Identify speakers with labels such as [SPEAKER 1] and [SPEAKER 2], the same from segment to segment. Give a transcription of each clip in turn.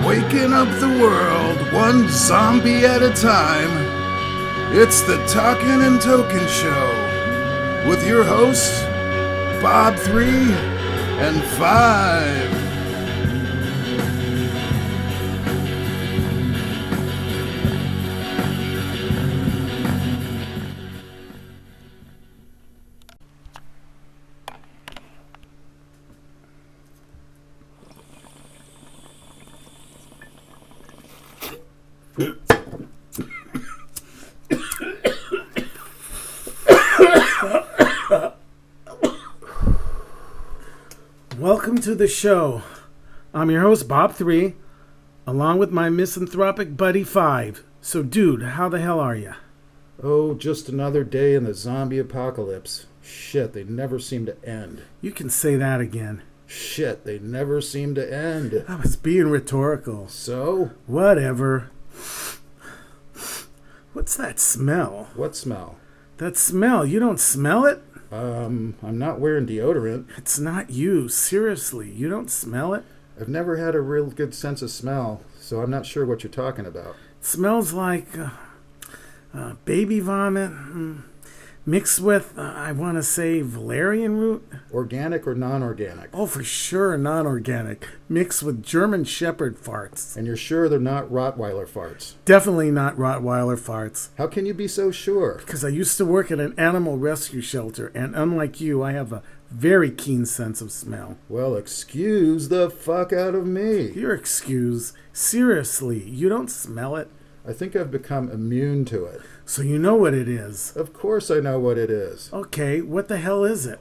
[SPEAKER 1] Waking up the world, one zombie at a time. It's the Talkin and Tokin Show with your hosts, Bob 3 and 5.
[SPEAKER 2] Welcome to the show. I'm your host, Bob 3, along with my misanthropic buddy 5. So, dude, how the hell are you?
[SPEAKER 1] Oh, just another day in the zombie apocalypse. Shit, they never seem to end.
[SPEAKER 2] You can say that again.
[SPEAKER 1] Shit, they never seem to end.
[SPEAKER 2] I was being rhetorical.
[SPEAKER 1] So?
[SPEAKER 2] Whatever. What's that smell?
[SPEAKER 1] What smell?
[SPEAKER 2] That smell. You don't smell it?
[SPEAKER 1] I'm not wearing deodorant.
[SPEAKER 2] It's not you. Seriously, you don't smell it?
[SPEAKER 1] I've never had a real good sense of smell, so I'm not sure what you're talking about.
[SPEAKER 2] It smells like baby vomit mixed with, I want to say, valerian root.
[SPEAKER 1] Organic or non-organic?
[SPEAKER 2] Oh, for sure, non-organic. Mixed with German Shepherd farts.
[SPEAKER 1] And you're sure they're not Rottweiler farts?
[SPEAKER 2] Definitely not Rottweiler farts.
[SPEAKER 1] How can you be so sure?
[SPEAKER 2] Because I used to work at an animal rescue shelter, and unlike you, I have a very keen sense of smell.
[SPEAKER 1] Well, excuse the fuck out of me.
[SPEAKER 2] You're excused. Seriously, you don't smell it?
[SPEAKER 1] I think I've become immune to it.
[SPEAKER 2] So you know what it is?
[SPEAKER 1] Of course I know what it is.
[SPEAKER 2] Okay, what the hell is it?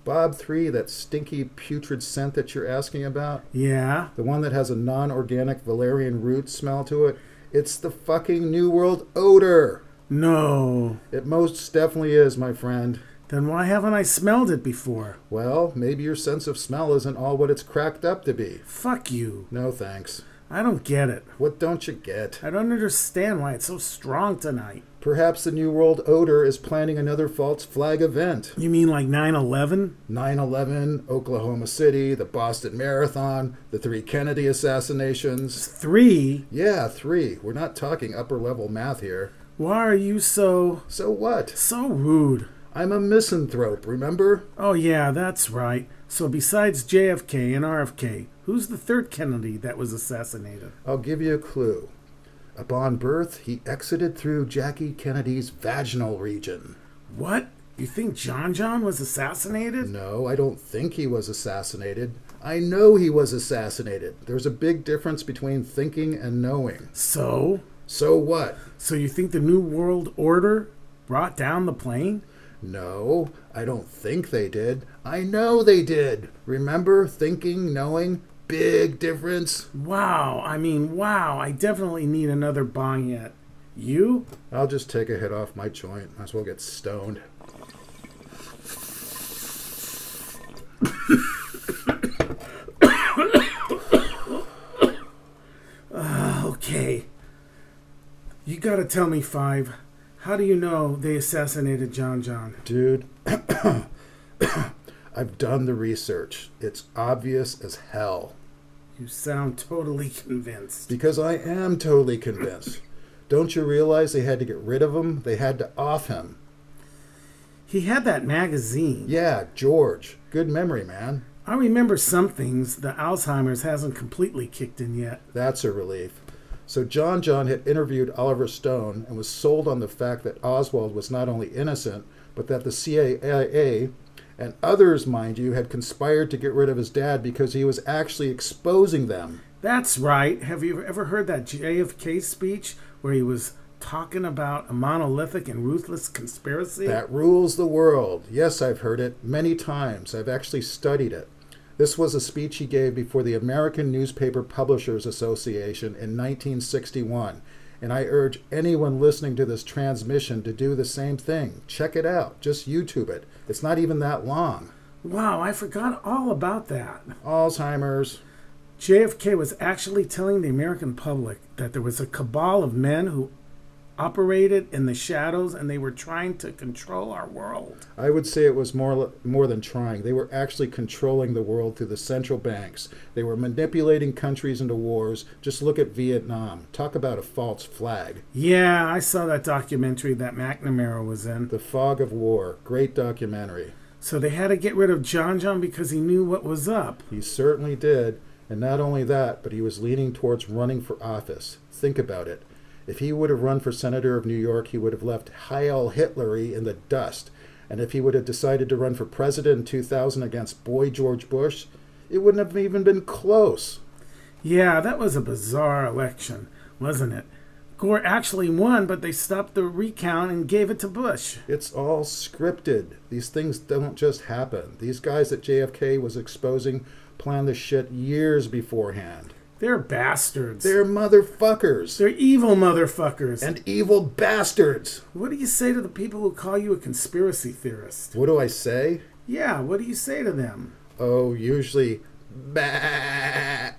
[SPEAKER 1] Bob 3, that stinky putrid scent that you're asking about?
[SPEAKER 2] Yeah?
[SPEAKER 1] The one that has a non-organic valerian root smell to it? It's the fucking New World Odor.
[SPEAKER 2] No.
[SPEAKER 1] It most definitely is, my friend.
[SPEAKER 2] Then why haven't I smelled it before?
[SPEAKER 1] Well, maybe your sense of smell isn't all what it's cracked up to be.
[SPEAKER 2] Fuck you.
[SPEAKER 1] No thanks.
[SPEAKER 2] I don't get it.
[SPEAKER 1] What don't you get?
[SPEAKER 2] I don't understand why it's so strong tonight.
[SPEAKER 1] Perhaps the New World Odor is planning another false flag event.
[SPEAKER 2] You mean like 9/11?
[SPEAKER 1] 9/11, Oklahoma City, the Boston Marathon, the 3 Kennedy assassinations.
[SPEAKER 2] 3?
[SPEAKER 1] Yeah, 3. We're not talking upper-level math here.
[SPEAKER 2] Why are you so...
[SPEAKER 1] So what?
[SPEAKER 2] So rude.
[SPEAKER 1] I'm a misanthrope, remember?
[SPEAKER 2] Oh yeah, that's right. So besides JFK and RFK, who's the third Kennedy that was assassinated?
[SPEAKER 1] I'll give you a clue. Upon birth, he exited through Jackie Kennedy's vaginal region.
[SPEAKER 2] What? You think John was assassinated?
[SPEAKER 1] No, I don't think he was assassinated. I know he was assassinated. There's a big difference between thinking and knowing.
[SPEAKER 2] So?
[SPEAKER 1] So what?
[SPEAKER 2] So you think the New World Order brought down the plane?
[SPEAKER 1] No, I don't think they did. I know they did. Remember, thinking, knowing, big difference.
[SPEAKER 2] Wow, I definitely need another bong yet. You?
[SPEAKER 1] I'll just take a hit off my joint. Might as well get stoned.
[SPEAKER 2] Okay. You gotta tell me, 5. How do you know they assassinated John?
[SPEAKER 1] Dude, I've done the research. It's obvious as hell.
[SPEAKER 2] You sound totally convinced.
[SPEAKER 1] Because I am totally convinced. Don't you realize they had to get rid of him? They had to off him.
[SPEAKER 2] He had that magazine.
[SPEAKER 1] Yeah, George. Good memory, man.
[SPEAKER 2] I remember some things. The Alzheimer's hasn't completely kicked in yet.
[SPEAKER 1] That's a relief. So John had interviewed Oliver Stone and was sold on the fact that Oswald was not only innocent, but that the CIA and others, mind you, had conspired to get rid of his dad because he was actually exposing them.
[SPEAKER 2] That's right. Have you ever heard that JFK speech where he was talking about a monolithic and ruthless conspiracy?
[SPEAKER 1] That rules the world. Yes, I've heard it many times. I've actually studied it. This was a speech he gave before the American Newspaper Publishers Association in 1961, and I urge anyone listening to this transmission to do the same thing. Check it out. Just YouTube it. It's not even that long.
[SPEAKER 2] Wow, I forgot all about that.
[SPEAKER 1] Alzheimer's.
[SPEAKER 2] JFK was actually telling the American public that there was a cabal of men who operated in the shadows and they were trying to control our world.
[SPEAKER 1] I would say it was more than trying. They were actually controlling the world through the central banks. They were manipulating countries into wars. Just look at Vietnam. Talk about a false flag.
[SPEAKER 2] Yeah, I saw that documentary that McNamara was in.
[SPEAKER 1] The Fog of War. Great documentary.
[SPEAKER 2] So they had to get rid of John John because he knew what was up.
[SPEAKER 1] He certainly did. And not only that, but he was leaning towards running for office. Think about it. If he would have run for senator of New York, he would have left Heil Hitlery in the dust. And if he would have decided to run for president in 2000 against Boy George Bush, it wouldn't have even been close.
[SPEAKER 2] Yeah, that was a bizarre election, wasn't it? Gore actually won, but they stopped the recount and gave it to Bush.
[SPEAKER 1] It's all scripted. These things don't just happen. These guys that JFK was exposing planned this shit years beforehand.
[SPEAKER 2] They're bastards.
[SPEAKER 1] They're motherfuckers.
[SPEAKER 2] They're evil motherfuckers.
[SPEAKER 1] And evil bastards.
[SPEAKER 2] What do you say to the people who call you a conspiracy theorist?
[SPEAKER 1] What do I say?
[SPEAKER 2] Yeah, what do you say to them?
[SPEAKER 1] Oh, usually, bah.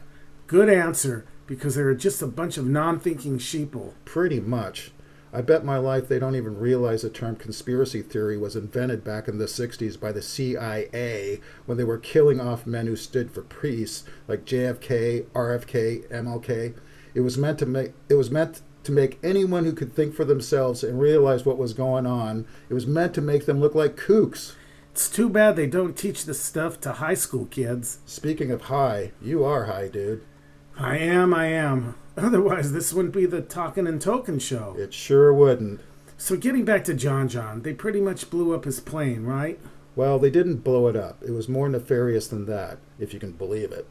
[SPEAKER 2] Good answer, because they're just a bunch of non-thinking sheeple.
[SPEAKER 1] Pretty much. I bet my life they don't even realize the term conspiracy theory was invented back in the 60s by the CIA when they were killing off men who stood for peace, like JFK, RFK, MLK. It was meant to make anyone who could think for themselves and realize what was going on. It was meant to make them look like kooks.
[SPEAKER 2] It's too bad they don't teach this stuff to high school kids.
[SPEAKER 1] Speaking of high, you are high, dude.
[SPEAKER 2] I am. Otherwise, this wouldn't be the Talkin and Tokin show.
[SPEAKER 1] It sure wouldn't.
[SPEAKER 2] So getting back to John John, they pretty much blew up his plane, right?
[SPEAKER 1] Well, they didn't blow it up. It was more nefarious than that, if you can believe it.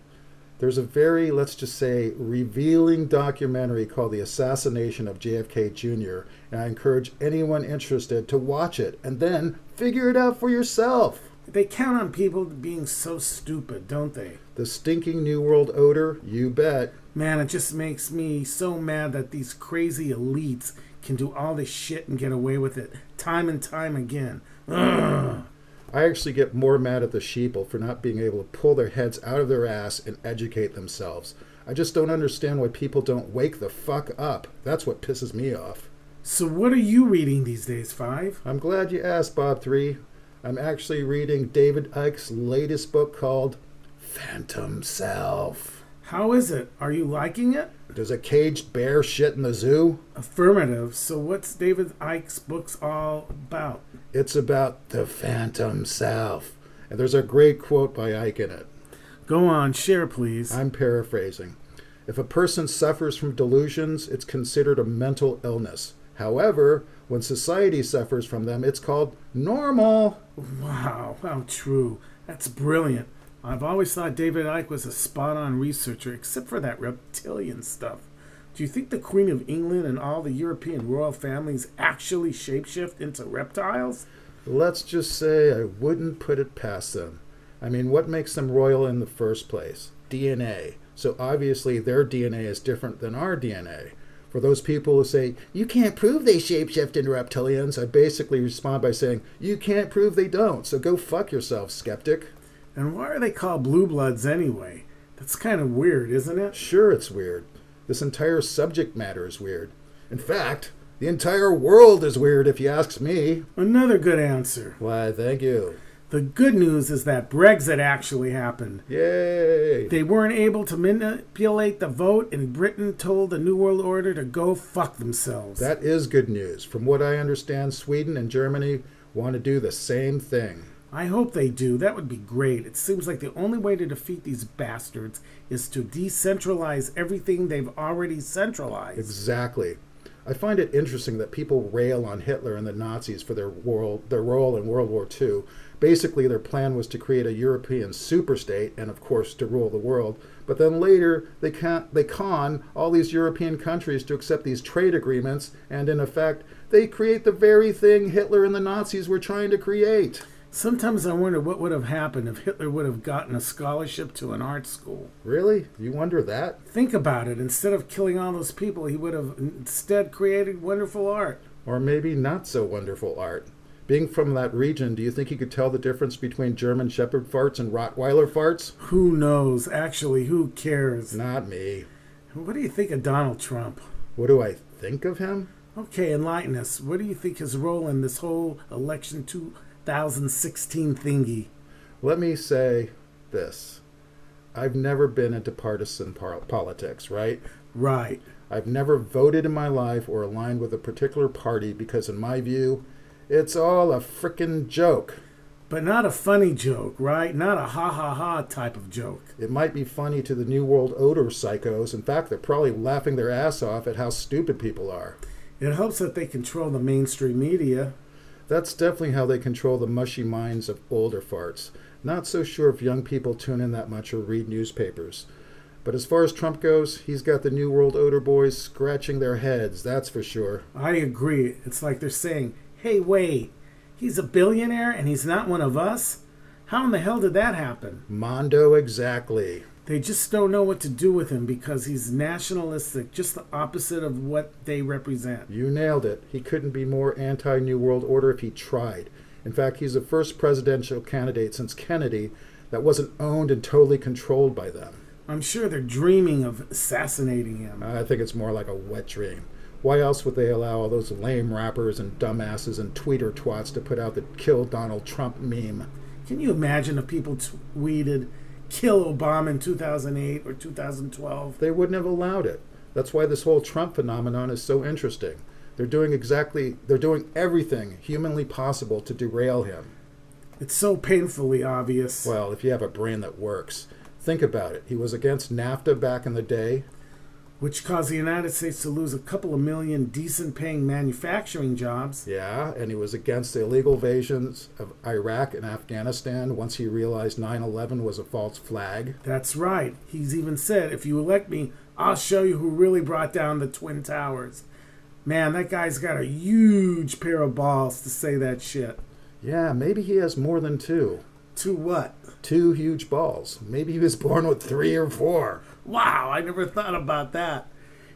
[SPEAKER 1] There's a very, let's just say, revealing documentary called The Assassination of JFK Jr., and I encourage anyone interested to watch it and then figure it out for yourself.
[SPEAKER 2] They count on people being so stupid, don't they?
[SPEAKER 1] The stinking New World Odor? You bet.
[SPEAKER 2] Man, it just makes me so mad that these crazy elites can do all this shit and get away with it time and time again. Ugh.
[SPEAKER 1] I actually get more mad at the sheeple for not being able to pull their heads out of their ass and educate themselves. I just don't understand why people don't wake the fuck up. That's what pisses me off.
[SPEAKER 2] So what are you reading these days, Five?
[SPEAKER 1] I'm glad you asked, Bob 3. I'm actually reading David Icke's latest book called Phantom Self.
[SPEAKER 2] How is it? Are you liking it?
[SPEAKER 1] Does a caged bear shit in the zoo?
[SPEAKER 2] Affirmative. So what's David Icke's books all about?
[SPEAKER 1] It's about the Phantom Self. And there's a great quote by Icke in it.
[SPEAKER 2] Go on, share please.
[SPEAKER 1] I'm paraphrasing. If a person suffers from delusions, it's considered a mental illness. However, when society suffers from them, it's called normal.
[SPEAKER 2] Wow, how true. That's brilliant. I've always thought David Icke was a spot-on researcher, except for that reptilian stuff. Do you think the Queen of England and all the European royal families actually shapeshift into reptiles?
[SPEAKER 1] Let's just say I wouldn't put it past them. I mean, what makes them royal in the first place? DNA. So obviously their DNA is different than our DNA. For those people who say, you can't prove they shapeshift into reptilians, I basically respond by saying, you can't prove they don't, so go fuck yourself, skeptic.
[SPEAKER 2] And why are they called blue bloods anyway? That's kind of weird, isn't it?
[SPEAKER 1] Sure, it's weird. This entire subject matter is weird. In fact, the entire world is weird if you ask me.
[SPEAKER 2] Another good answer.
[SPEAKER 1] Why, thank you.
[SPEAKER 2] The good news is that Brexit actually happened.
[SPEAKER 1] Yay!
[SPEAKER 2] They weren't able to manipulate the vote, and Britain told the New World Order to go fuck themselves.
[SPEAKER 1] That is good news. From what I understand, Sweden and Germany want to do the same thing.
[SPEAKER 2] I hope they do. That would be great. It seems like the only way to defeat these bastards is to decentralize everything they've already centralized.
[SPEAKER 1] Exactly. I find it interesting that people rail on Hitler and the Nazis for their role in World War II. Basically, their plan was to create a European superstate and, of course, to rule the world. But then later, they con all these European countries to accept these trade agreements, and in effect, they create the very thing Hitler and the Nazis were trying to create.
[SPEAKER 2] Sometimes I wonder what would have happened if Hitler would have gotten a scholarship to an art school.
[SPEAKER 1] Really? You wonder that?
[SPEAKER 2] Think about it. Instead of killing all those people, he would have instead created wonderful art.
[SPEAKER 1] Or maybe not so wonderful art. Being from that region, do you think he could tell the difference between German Shepherd farts and Rottweiler farts?
[SPEAKER 2] Who knows? Actually, who cares?
[SPEAKER 1] Not me.
[SPEAKER 2] What do you think of Donald Trump?
[SPEAKER 1] What do I think of him?
[SPEAKER 2] Okay, enlighten us. What do you think his role in this whole election 2016 thingy?
[SPEAKER 1] Let me say this. I've never been into partisan politics, right?
[SPEAKER 2] Right.
[SPEAKER 1] I've never voted in my life or aligned with a particular party because, in my view, it's all a frickin' joke.
[SPEAKER 2] But not a funny joke, right? Not a ha ha ha type of joke.
[SPEAKER 1] It might be funny to the New World Odor psychos. In fact, they're probably laughing their ass off at how stupid people are.
[SPEAKER 2] It helps that they control the mainstream media.
[SPEAKER 1] That's definitely how they control the mushy minds of older farts. Not so sure if young people tune in that much or read newspapers. But as far as Trump goes, he's got the New World Odor boys scratching their heads, that's for sure.
[SPEAKER 2] I agree. It's like they're saying, hey, wait, he's a billionaire and he's not one of us? How in the hell did that happen?
[SPEAKER 1] Mondo exactly.
[SPEAKER 2] They just don't know what to do with him because he's nationalistic, just the opposite of what they represent.
[SPEAKER 1] You nailed it. He couldn't be more anti-New World Order if he tried. In fact, he's the first presidential candidate since Kennedy that wasn't owned and totally controlled by them.
[SPEAKER 2] I'm sure they're dreaming of assassinating him.
[SPEAKER 1] I think it's more like a wet dream. Why else would they allow all those lame rappers and dumbasses and tweeter twats to put out the Kill Donald Trump meme?
[SPEAKER 2] Can you imagine if people tweeted, kill Obama in 2008 or 2012?
[SPEAKER 1] They wouldn't have allowed it. That's why this whole Trump phenomenon is so interesting. They're doing everything humanly possible to derail him.
[SPEAKER 2] It's so painfully obvious.
[SPEAKER 1] Well, if you have a brain that works. Think about it. He was against NAFTA back in the day.
[SPEAKER 2] Which caused the United States to lose a couple of million decent-paying manufacturing jobs.
[SPEAKER 1] Yeah, and he was against the illegal invasions of Iraq and Afghanistan once he realized 9/11 was a false flag.
[SPEAKER 2] That's right. He's even said, if you elect me, I'll show you who really brought down the Twin Towers. Man, that guy's got a huge pair of balls to say that shit.
[SPEAKER 1] Yeah, maybe he has more than two.
[SPEAKER 2] Two what?
[SPEAKER 1] 2 huge balls. Maybe he was born with 3 or 4.
[SPEAKER 2] Wow, I never thought about that.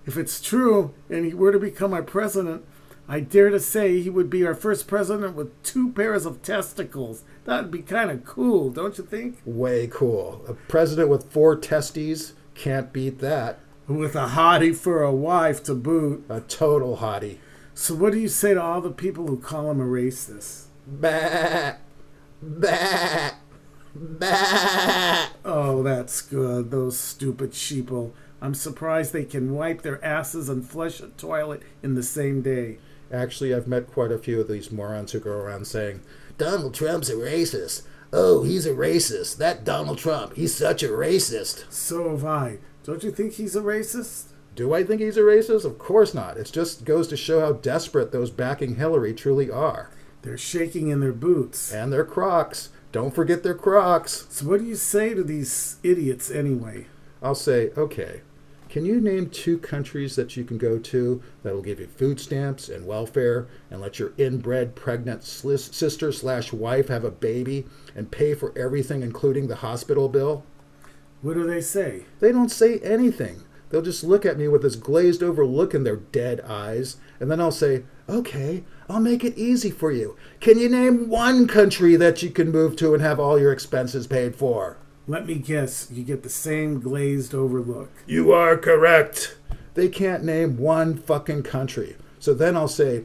[SPEAKER 2] If it's true and he were to become our president, I dare to say he would be our first president with 2 pairs of testicles. That'd be kind of cool, don't you think?
[SPEAKER 1] Way cool. A president with 4 testes, can't beat that.
[SPEAKER 2] With a hottie for a wife to boot.
[SPEAKER 1] A total hottie.
[SPEAKER 2] So what do you say to all the people who call him a racist?
[SPEAKER 1] Bah! Bah! Bah!
[SPEAKER 2] Oh, that's good. Those stupid sheeple. I'm surprised they can wipe their asses and flush a toilet in the same day.
[SPEAKER 1] Actually, I've met quite a few of these morons who go around saying, Donald Trump's a racist. Oh, he's a racist. That Donald Trump, he's such a racist.
[SPEAKER 2] So have I. Don't you think he's a racist?
[SPEAKER 1] Do I think he's a racist? Of course not. It just goes to show how desperate those backing Hillary truly are.
[SPEAKER 2] They're shaking in their boots.
[SPEAKER 1] And their Crocs. Don't forget their Crocs.
[SPEAKER 2] So what do you say to these idiots anyway?
[SPEAKER 1] I'll say, okay, can you name 2 countries that you can go to that'll give you food stamps and welfare and let your inbred pregnant sister/wife have a baby and pay for everything including the hospital bill?
[SPEAKER 2] What do they say?
[SPEAKER 1] They don't say anything. They'll just look at me with this glazed over look in their dead eyes, and then I'll say, okay, I'll make it easy for you. Can you name 1 country that you can move to and have all your expenses paid for?
[SPEAKER 2] Let me guess, you get the same glazed over look.
[SPEAKER 1] You are correct. They can't name 1 fucking country. So then I'll say,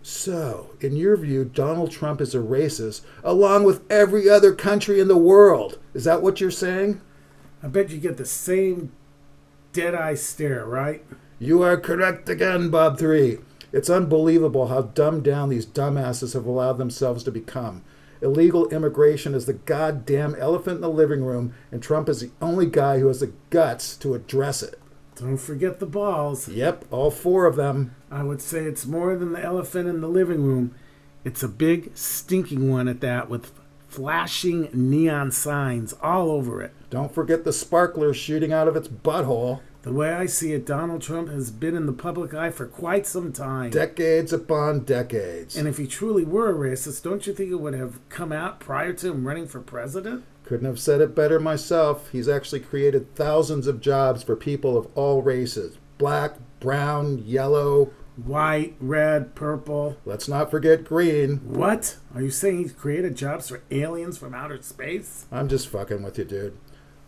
[SPEAKER 1] so, in your view, Donald Trump is a racist, along with every other country in the world. Is that what you're saying?
[SPEAKER 2] I bet you get the same dead-eye stare, right?
[SPEAKER 1] You are correct again, Bob 3. It's unbelievable how dumbed down these dumbasses have allowed themselves to become. Illegal immigration is the goddamn elephant in the living room, and Trump is the only guy who has the guts to address it.
[SPEAKER 2] Don't forget the balls.
[SPEAKER 1] Yep, all 4 of them.
[SPEAKER 2] I would say it's more than the elephant in the living room. It's a big, stinking one at that, with flashing neon signs all over it.
[SPEAKER 1] Don't forget the sparklers shooting out of its butthole.
[SPEAKER 2] The way I see it, Donald Trump has been in the public eye for quite some time.
[SPEAKER 1] Decades upon decades.
[SPEAKER 2] And if he truly were a racist, don't you think it would have come out prior to him running for president?
[SPEAKER 1] Couldn't have said it better myself. He's actually created thousands of jobs for people of all races. Black, brown, yellow,
[SPEAKER 2] white, red, purple.
[SPEAKER 1] Let's not forget green.
[SPEAKER 2] What? Are you saying he's created jobs for aliens from outer space?
[SPEAKER 1] I'm just fucking with you, dude.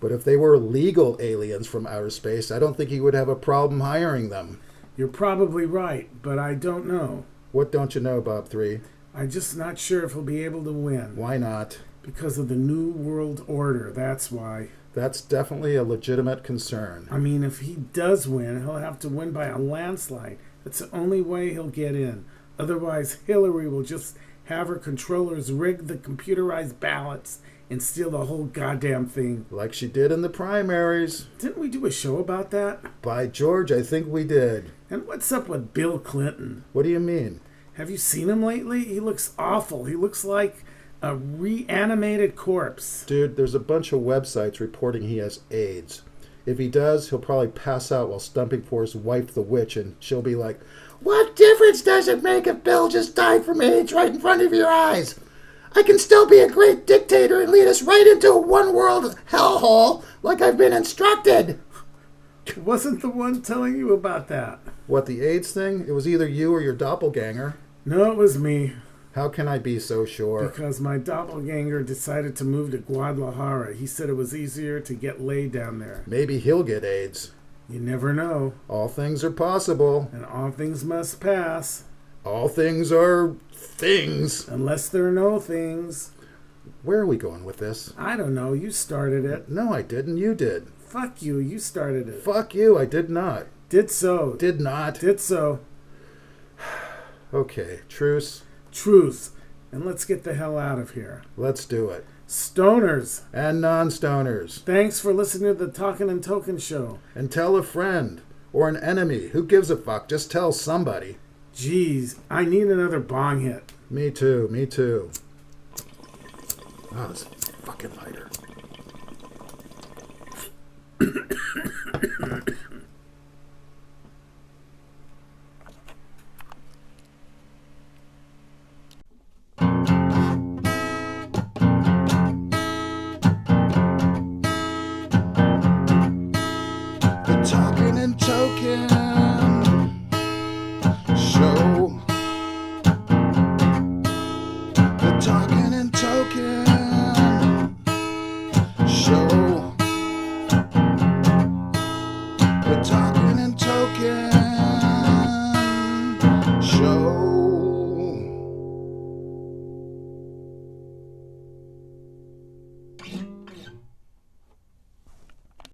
[SPEAKER 1] But if they were legal aliens from outer space, I don't think he would have a problem hiring them.
[SPEAKER 2] You're probably right, but I don't know.
[SPEAKER 1] What don't you know, Bob 3?
[SPEAKER 2] I'm just not sure if he'll be able to win.
[SPEAKER 1] Why not?
[SPEAKER 2] Because of the New World Order, that's why.
[SPEAKER 1] That's definitely a legitimate concern.
[SPEAKER 2] I mean, if he does win, he'll have to win by a landslide. That's the only way he'll get in. Otherwise, Hillary will just have her controllers rig the computerized ballots and steal the whole goddamn thing.
[SPEAKER 1] Like she did in the primaries.
[SPEAKER 2] Didn't we do a show about that?
[SPEAKER 1] By George, I think we did.
[SPEAKER 2] And what's up with Bill Clinton?
[SPEAKER 1] What do you mean?
[SPEAKER 2] Have you seen him lately? He looks awful. He looks like a reanimated corpse.
[SPEAKER 1] Dude, there's a bunch of websites reporting he has AIDS. If he does, he'll probably pass out while stumping for his wife, the witch, and she'll be like, "What difference does it make if Bill just died from AIDS right in front of your eyes? I can still be a great dictator and lead us right into a one-world hellhole like I've been instructed."
[SPEAKER 2] Wasn't the one telling you about that?
[SPEAKER 1] What, the AIDS thing? It was either you or your doppelganger.
[SPEAKER 2] No, it was me.
[SPEAKER 1] How can I be so sure?
[SPEAKER 2] Because my doppelganger decided to move to Guadalajara. He said it was easier to get laid down there.
[SPEAKER 1] Maybe he'll get AIDS.
[SPEAKER 2] You never know.
[SPEAKER 1] All things are possible.
[SPEAKER 2] And all things must pass.
[SPEAKER 1] All things are things.
[SPEAKER 2] Unless there are no things.
[SPEAKER 1] Where are we going with this?
[SPEAKER 2] I don't know. You started it.
[SPEAKER 1] No, I didn't. You did.
[SPEAKER 2] Fuck you. You started it.
[SPEAKER 1] Fuck you. I did not.
[SPEAKER 2] Did so.
[SPEAKER 1] Did not.
[SPEAKER 2] Did so.
[SPEAKER 1] Okay. Truce.
[SPEAKER 2] Truth. And let's get the hell out of here.
[SPEAKER 1] Let's do it.
[SPEAKER 2] Stoners.
[SPEAKER 1] And non-stoners.
[SPEAKER 2] Thanks for listening to the Talkin and Tokin show.
[SPEAKER 1] And tell a friend. Or an enemy. Who gives a fuck? Just tell somebody.
[SPEAKER 2] Jeez. I need another bong hit.
[SPEAKER 1] Me too. Me too. Oh, this fucking lighter.